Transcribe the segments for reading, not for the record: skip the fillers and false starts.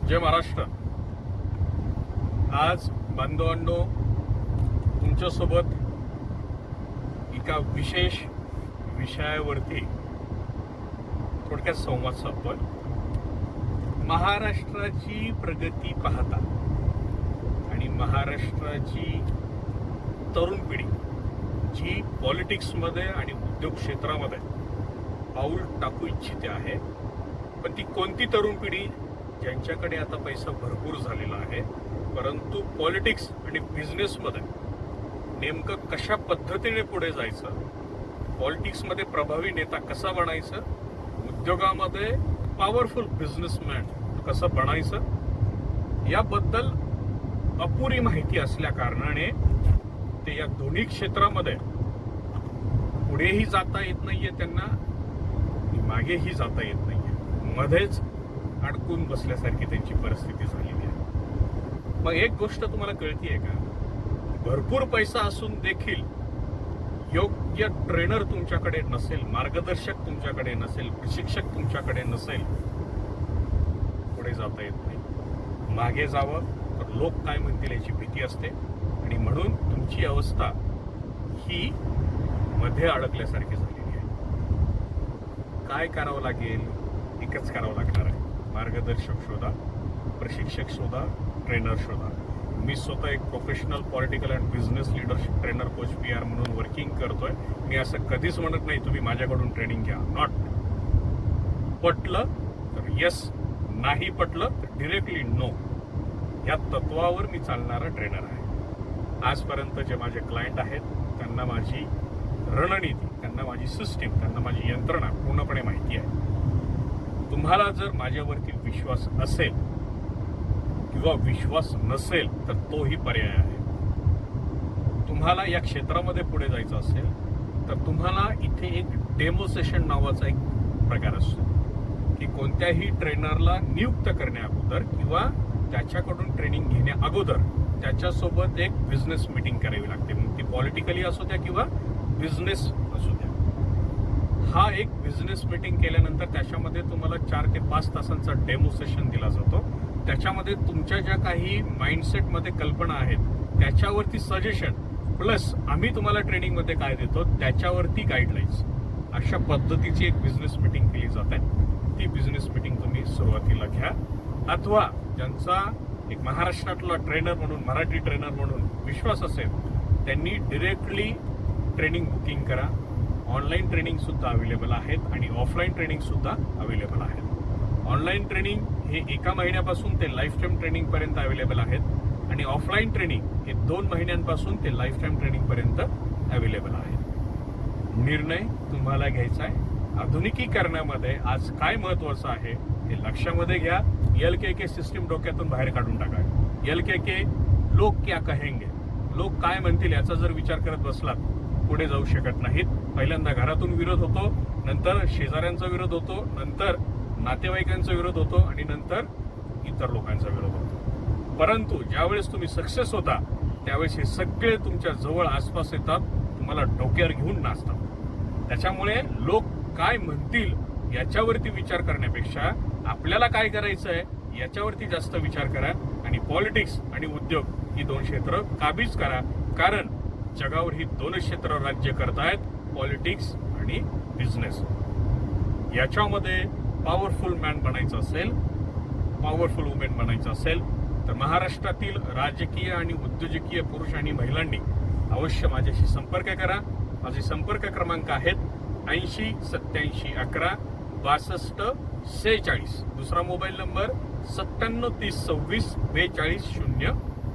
जय महाराष्ट्र। आज बांधवांनो तुमच्यासोबत एका विशेष विषयावरती थोडक्यात संवाद साधतोय। महाराष्ट्राची प्रगती पाहता आणि महाराष्ट्राची तरुण पिढी जी पॉलिटिक्समध्ये आणि उद्योग क्षेत्रामध्ये पाऊल टाकू इच्छिते आहे, पण ती कोणती तरुण पिढी ज्यांच्याकडे आता पैसा भरपूर झालेला आहे, परंतु पॉलिटिक्स आणि बिझनेसमध्ये नेमकं कशा पद्धतीने पुढे जायचं, पॉलिटिक्समध्ये प्रभावी नेता कसा बनायचं, उद्योगामध्ये पॉवरफुल बिझनेसमॅन कसं बनायचं, याबद्दल अपुरी माहिती असल्या कारणाने ते या दोन्ही क्षेत्रामध्ये पुढेही जाता येत नाहीये त्यांना, मागेही जाता येत नाहीये, मध्येच अडकून बसल्यासारखी त्यांची परिस्थिती झालेली आहे। मग एक गोष्ट तुम्हाला कळतीये का? भरपूर पैसा असून देखील योग्य ट्रेनर तुमच्याकडे नसेल, मार्गदर्शक तुमच्याकडे नसेल, प्रशिक्षक तुमच्याकडे नसेल, पुढे जाता येत नाही। मागे जावं तर लोक काय म्हणतील याची भीती असते आणि म्हणून तुमची अवस्था ही मध्ये अडकल्यासारखी झालेली आहे। काय करावं लागेल? एकच करावं लागणार आहे, मार्गदर्शक शोधा, प्रशिक्षक शोधा, ट्रेनर शोधा। मी स्वतः एक professional political and business leadership trainer coach PR म्हणून वर्किंग करतोय। मी असं कधीच म्हणत नाही तुम्ही माझ्याकडून ट्रेनिंग घ्या, नॉट। पटलं तर येस, नाही पटलं तर डिरेक्टली नो, या तत्वावर मी चालणारा ट्रेनर आहे। आजपर्यंत जे माझे क्लायंट आहेत त्यांना माझी रणनीती, त्यांना माझी सिस्टीम, त्यांना माझी यंत्रणा पूर्णपणे माहिती आहे। तुम्हाला जर माझ्यावरती विश्वास असेल किंवा विश्वास नसेल तर तोही पर्याय आहे। तुम्हाला या क्षेत्रामध्ये पुढे जायचं असेल तर तुम्हाला इथे एक डेमो सेशन नावाचा एक प्रकार असतो की कोणत्याही ट्रेनरला नियुक्त करण्या अगोदर किंवा त्याच्याकडून ट्रेनिंग घेण्या अगोदर त्याच्यासोबत एक बिझनेस मीटिंग करावी लागते, मग ती पॉलिटिकली असू द्या किंवा बिझनेस असू द्या। हा एक बिझनेस मीटिंग केल्यानंतर त्याच्यामध्ये तुम्हाला 4 ते 5 तासांचा डेमो सेशन दिला जातो। त्याच्यामध्ये तुमच्या ज्या काही माइंडसेटमध्ये कल्पना आहेत त्याच्यावरती सजेशन प्लस आम्ही तुम्हाला ट्रेनिंगमध्ये काय देतो त्याच्यावरती गाईडलाईन्स, अशा पद्धतीची एक बिझनेस मीटिंग केली जाते। ती बिझनेस मीटिंग तुम्ही सुरुवातीला घ्या, अथवा ज्यांचा एक महाराष्ट्रातला ट्रेनर म्हणून, मराठी ट्रेनर म्हणून विश्वास असेल त्यांनी डिरेक्टली ट्रेनिंग बुकिंग करा। ऑनलाईन ट्रेनिंग सुद्धा अवेलेबल आहेत आणि ऑफलाईन ट्रेनिंग सुद्धा अवेलेबल आहेत। ऑनलाईन ट्रेनिंग हे 1 महिन्यापासून ते लाईफ टाईम ट्रेनिंग पर्यंत अवेलेबल आहेत आणि ऑफलाईन ट्रेनिंग हे 2 महिन्यांपासून ते लाईफ टाईम ट्रेनिंग पर्यंत अवेलेबल आहेत। निर्णय तुम्हाला घ्यायचा आहे। आधुनिकीकरणामध्ये आज काय महत्वाचं आहे हे लक्षामध्ये घ्या। LKK सिस्टीम डोक्यातून बाहेर काढून टाका। LKK लोक क्या कहेंगे, लोक काय म्हणतील याचा जर विचार करत बसलात पुढे जाऊ शकत नाहीत। पहिल्यांदा घरातून विरोध होतो, नंतर शेजाऱ्यांचा विरोध होतो, नंतर नातेवाईकांचा विरोध होतो आणि नंतर इतर लोकांचा विरोध होतो। परंतु ज्यावेळेस तुम्ही सक्सेस होता त्यावेळेस हे सगळे तुमच्या जवळ आसपास येतात, तुम्हाला डोक्यावर घेऊन नाचतात। त्याच्यामुळे लोक काय म्हणतील याच्यावरती विचार करण्यापेक्षा आपल्याला काय करायचं आहे याच्यावरती जास्त विचार करा आणि पॉलिटिक्स आणि उद्योग ही 2 क्षेत्र काबीज करा, कारण जगावर ही 2 क्षेत्र राज्य करतायत, पॉलिटिक्स आणि बिझनेस। याच्यामध्ये पॉवरफुल मॅन बनायचं असेल, पॉवरफुल वुमेन बनायचं असेल तर महाराष्ट्रातील राजकीय आणि उद्योजकीय पुरुष आणि महिलांनी अवश्य माझ्याशी संपर्क करा। माझे संपर्क क्रमांक आहेत 80 87 11 62 46, दुसरा मोबाईल नंबर 97 30 26 42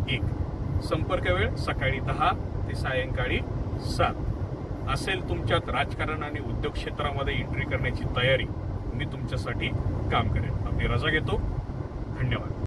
01। संपर्क वेळ सकाळी 10 ते सायंकाळी 7। असेल तुमच्यात राजकारण आणि उद्योग क्षेत्रामध्ये एंट्री करण्याची तयारी, मी तुमच्यासाठी काम करेन। आपली रजा घेतो। धन्यवाद।